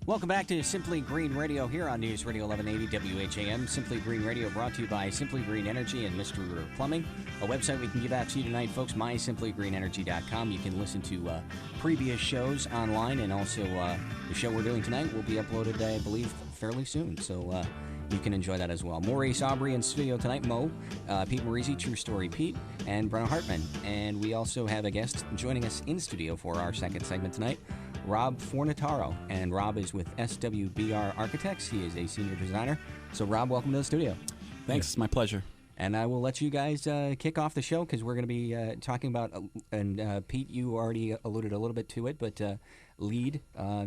Welcome back to Simply Green Radio here on News Radio 1180 WHAM. Simply Green Radio brought to you by Simply Green Energy and Mr. Rooter Plumbing. A website we can give out to you tonight, folks, mysimplygreenenergy.com. You can listen to previous shows online, and also the show we're doing tonight will be uploaded, I believe, fairly soon. So you can enjoy that as well. Maurice Aubry in studio tonight, Mo, Pete Maurizi, True Story Pete, and Brenna Hartman. And we also have a guest joining us in studio for our second segment tonight, Rob Fornataro, and Rob is with SWBR Architects. He is a senior designer. So, Rob, welcome to the studio. Thanks. It's my pleasure. And I will let you guys kick off the show because we're going to be talking about, and Pete, you already alluded a little bit to it, but LEED,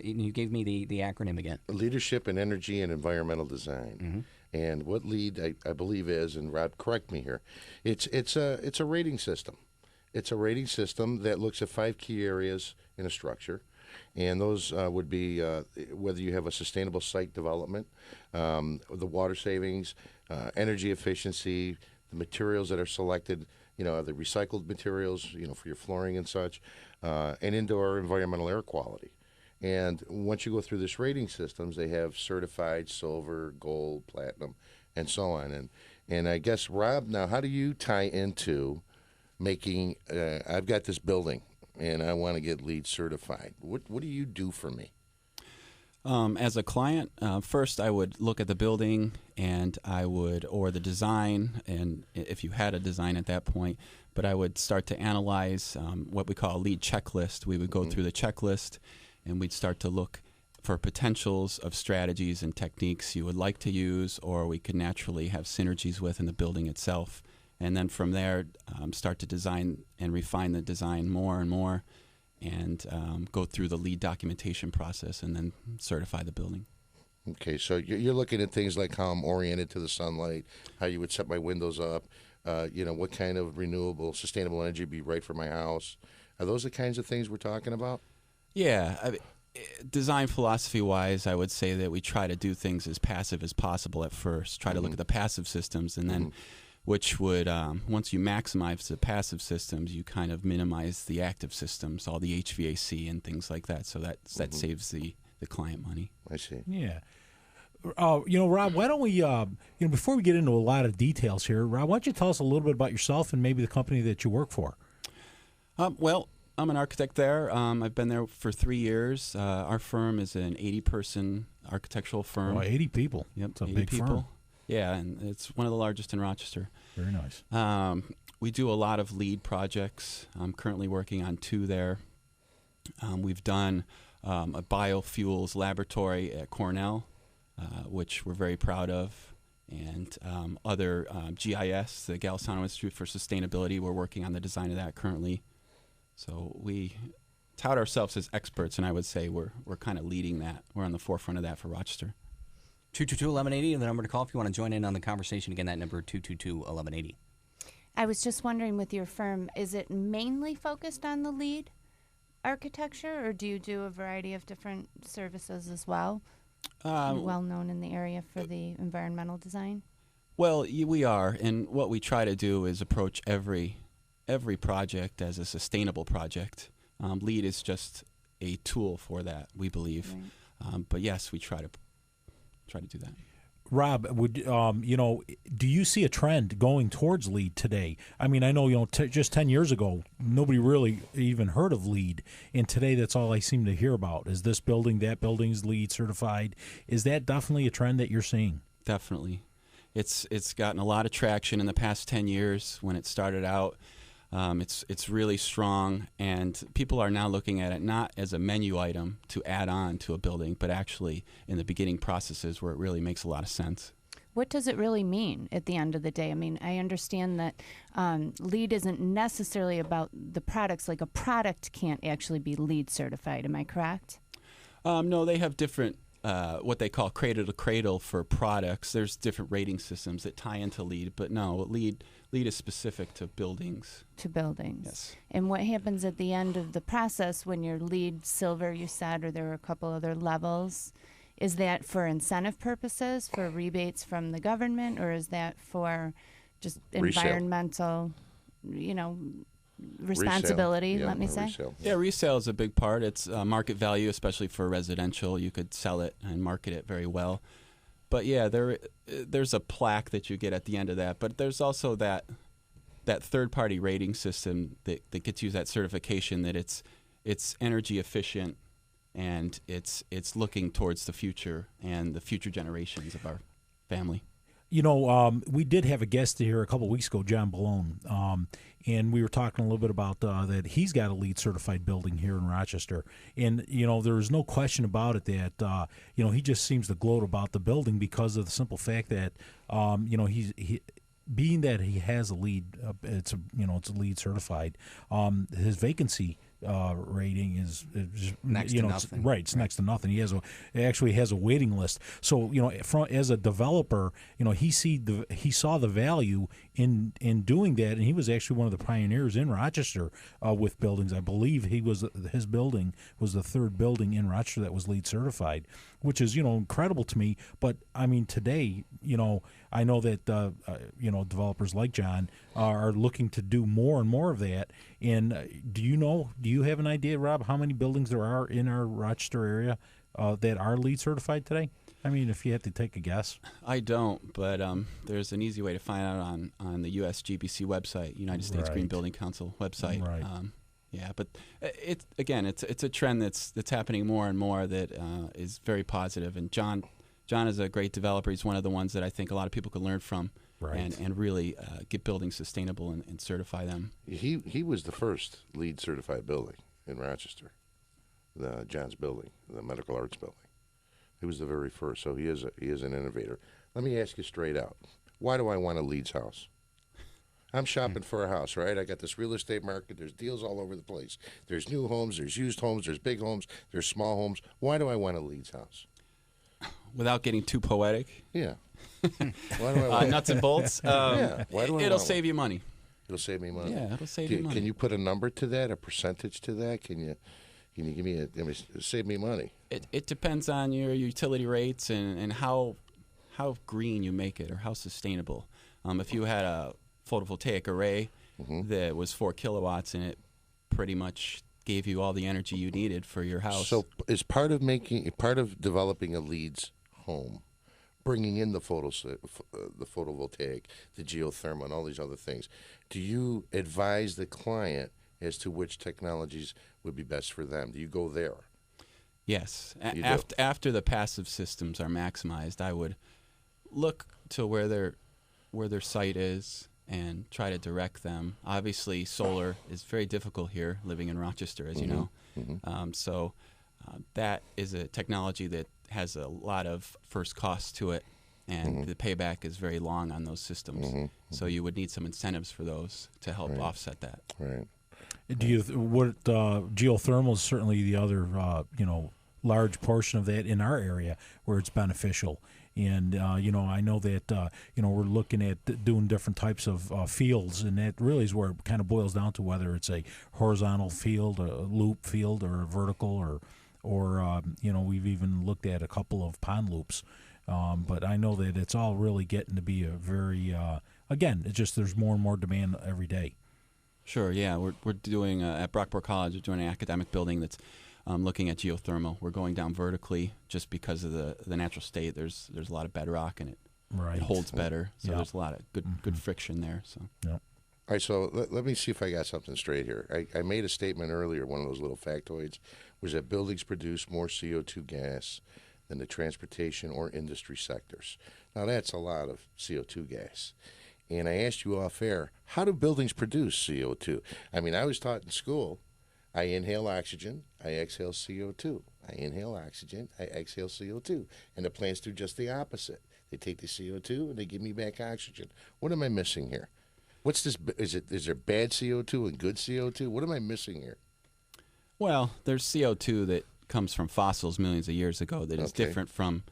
you gave me the acronym again. Leadership in Energy and Environmental Design. Mm-hmm. And what LEED, I believe, is, and Rob, correct me here, it's a rating system. It's a rating system that looks at 5 key areas in a structure. And those would be whether you have a sustainable site development, the water savings, energy efficiency, the materials that are selected, the recycled materials, for your flooring and such, and indoor environmental air quality. And once you go through this rating systems, they have certified silver, gold, platinum, and so on. And I guess, Rob, now how do you tie into making, I've got this building, and I want to get LEED certified. What do you do for me? As a client, first I would look at the building and or the design, and if you had a design at that point, but I would start to analyze what we call a LEED checklist. We would go through the checklist and we'd start to look for potentials of strategies and techniques you would like to use or we could naturally have synergies with in the building itself. And then from there, start to design and refine the design more and more and go through the LEED documentation process and then certify the building. Okay, so you're looking at things like how I'm oriented to the sunlight, how you would set my windows up, what kind of renewable, sustainable energy would be right for my house. Are those the kinds of things we're talking about? Yeah. Design philosophy-wise, I would say that we try to do things as passive as possible at first, try to look at the passive systems, and then which would, once you maximize the passive systems, you kind of minimize the active systems, all the HVAC and things like that. So that saves the client money. I see. Yeah. Rob, why don't we, before we get into a lot of details here, Rob, why don't you tell us a little bit about yourself and maybe the company that you work for? Well, I'm an architect there. I've been there for 3 years. Our firm is an 80-person architectural firm. Oh, 80 people. Yep, it's a 80 big people. firm. Yeah, and it's one of the largest in Rochester. Very nice. We do a lot of LEED projects. I'm currently working on 2 there. We've done a biofuels laboratory at Cornell, which we're very proud of, and other GIS, the Gallisano Institute for Sustainability. We're working on the design of that currently. So we tout ourselves as experts, and I would say we're kind of leading that. We're on the forefront of that for Rochester. 222-1180, the number to call if you want to join in on the conversation. Again, that number 222-1180. I was just wondering, with your firm, is it mainly focused on the LEED architecture, or do you do a variety of different services as well? Well known in the area for the environmental design? Well, we are, and what we try to do is approach every project as a sustainable project. LEED is just a tool for that, we believe. Right. But yes, we try to do that. Rob, do you see a trend going towards LEED today? I mean, I know, just 10 years ago, nobody really even heard of LEED, and today that's all I seem to hear about. Is this building, that building's LEED certified? Is that definitely a trend that you're seeing? Definitely. It's gotten a lot of traction in the past 10 years. When it started out, it's really strong, and people are now looking at it not as a menu item to add on to a building, but actually in the beginning processes where it really makes a lot of sense. What does it really mean at the end of the day? I mean, I understand that LEED isn't necessarily about the products. Like, a product can't actually be LEED certified. Am I correct? No, they have different what they call cradle to cradle for products. There's different rating systems that tie into LEED, but no, LEED is specific to buildings. To buildings. Yes. And what happens at the end of the process when you're LEED silver, you said, or there are a couple other levels? Is that for incentive purposes, for rebates from the government, or is that for just resale? Environmental, responsibility, Resale. Yeah, let me or say. resale. Yeah, resale is a big part. It's market value, especially for residential. You could sell it and market it very well. But yeah, there's a plaque that you get at the end of that. But there's also that third-party rating system that gets you that certification that it's energy efficient and it's looking towards the future and the future generations of our family. You know, we did have a guest here a couple weeks ago, John Ballone, and we were talking a little bit about that he's got a LEED certified building here in Rochester. And, you know, there's no question about it that, you know, he just seems to gloat about the building because of the simple fact that, you know, he being that he has a LEED, it's a LEED certified, his vacancy rating is Next to nothing. It's next to nothing. He actually has a waiting list. So, you know, as a developer, you know, he saw the value in doing that, and he was actually one of the pioneers in Rochester with buildings. I believe his building was the third building in Rochester that was LEED certified, which is, you know, incredible to me. But I mean, today, you know, I know that you know, developers like John are looking to do more and more of that. And do you have an idea, Rob, how many buildings there are in our Rochester area that are LEED certified today? I mean, if you had to take a guess. I don't, but there's an easy way to find out on the USGBC website, United States Green Building Council website. Right. Yeah, but it's a trend that's happening more and more that is very positive. And John is a great developer. He's one of the ones that I think a lot of people could learn from. Right. And really get buildings sustainable and certify them. He was the first LEED certified building in Rochester, John's building, the medical arts building. He was the very first, so he is an innovator. Let me ask you straight out, why do I want a LEED's house? I'm shopping for a house, right? I got this real estate market. There's deals all over the place. There's new homes, there's used homes, there's big homes, there's small homes. Why do I want a LEED's house? Without getting too poetic. Yeah. Why do I want nuts and bolts. yeah. Why do I it'll want save you money. It'll save me money. Yeah, it'll save you money. Can you put a number to that, a percentage to that? Can you give me save me money? It depends on your utility rates and how green you make it or how sustainable. If you had a photovoltaic array that was 4 kilowatts and it pretty much gave you all the energy you needed for your house. So is part of developing a LEED's home, bringing in the photovoltaic, the geothermal, and all these other things. Do you advise the client as to which technologies would be best for them? Do you go there? Yes. You after the passive systems are maximized, I would look to where their site is and try to direct them. Obviously, solar is very difficult here, living in Rochester, as you know. So that is a technology that has a lot of first costs to it, and the payback is very long on those systems. So you would need some incentives for those to help offset that. Right. Geothermal is certainly the other large portion of that in our area where it's beneficial. And, I know that, we're looking at doing different types of fields, and that really is where it kind of boils down to whether it's a horizontal field, a loop field, or a vertical, or we've even looked at a couple of pond loops. But I know that it's all really getting to be a very, it's just there's more and more demand every day. Sure, yeah. We're doing, at Brockport College, we're doing an academic building that's looking at geothermal. We're going down vertically just because of the natural state. There's a lot of bedrock and it holds better. So there's a lot of good friction there. So. Yeah. All right, so let me see if I got something straight here. I made a statement earlier, one of those little factoids, was that buildings produce more CO2 gas than the transportation or industry sectors. Now, that's a lot of CO2 gas. And I asked you off air, how do buildings produce CO2? I mean, I was taught in school, I inhale oxygen, I exhale CO2. I inhale oxygen, I exhale CO2. And the plants do just the opposite. They take the CO2 and they give me back oxygen. What am I missing here? What's this? Is there bad CO2 and good CO2? What am I missing here? Well, there's CO2 that comes from fossils millions of years ago that is different from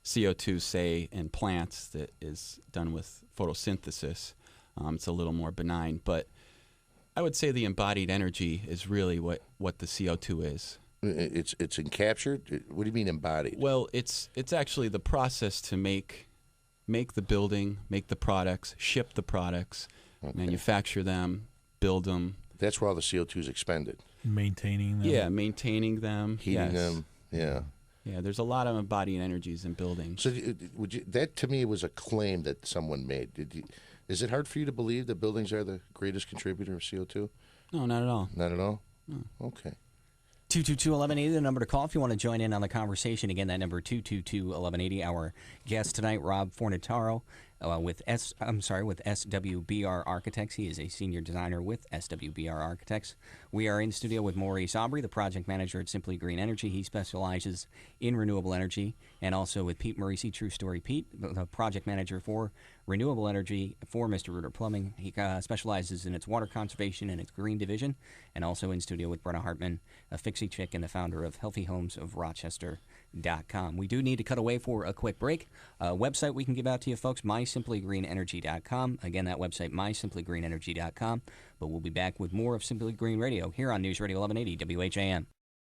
CO2, say, in plants that is done with photosynthesis. It's a little more benign, but I would say the embodied energy is really what the CO2 is. It's encaptured? What do you mean embodied? Well, it's actually the process to make the building, make the products, ship the products, manufacture them, build them. That's where all the CO2 is expended. Maintaining them. Yeah, maintaining them, Heating yes. them, yeah. Yeah, there's a lot of embodying energies in buildings. So that to me was a claim that someone made. Is it hard for you to believe that buildings are the greatest contributor of CO2? No, not at all. Not at all? No. Okay. 222-1180, the number to call if you want to join in on the conversation. Again, that number 222-1180. Our guest tonight, Rob Fornataro, with SWBR Architects. He is a senior designer with SWBR Architects. We are in studio with Maurice Aubry, the project manager at Simply Green Energy. He specializes in renewable energy, and also with Pete Maurice, True Story Pete, the project manager for renewable energy for Mr. Reuter Plumbing. He specializes in its water conservation and its green division, and also in studio with Brenna Hartman, a fixie chick and the founder of Healthy Homes of Rochester.com. We do need to cut away for a quick break. Website we can give out to you folks, mysimplygreenenergy.com. Again, that website, mysimplygreenenergy.com. But we'll be back with more of Simply Green Radio here on News Radio 1180 WHAM.